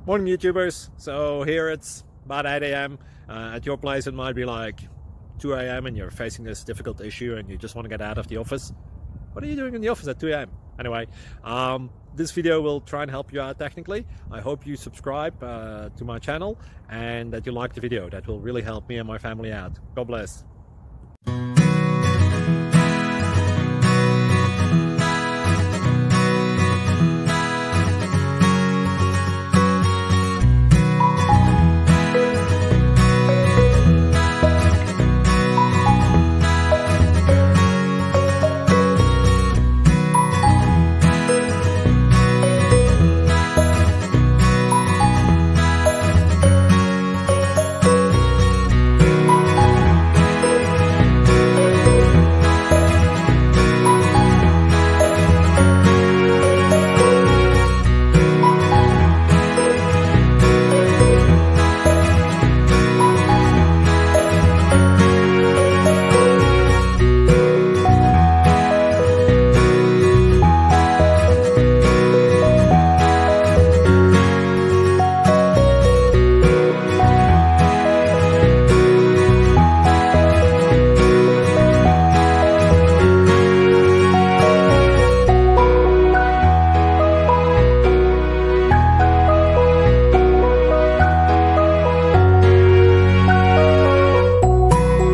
Morning YouTubers. So here it's about 8 a.m. At your place it might be like 2 a.m. and you're facing this difficult issue and you just want to get out of the office. What are you doing in the office at 2 a.m.? Anyway, this video will try and help you out technically. I hope you subscribe to my channel and that you like the video. That will really help me and my family out. God bless.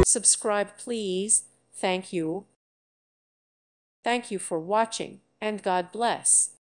Subscribe, please. Thank you. Thank you for watching, and God bless.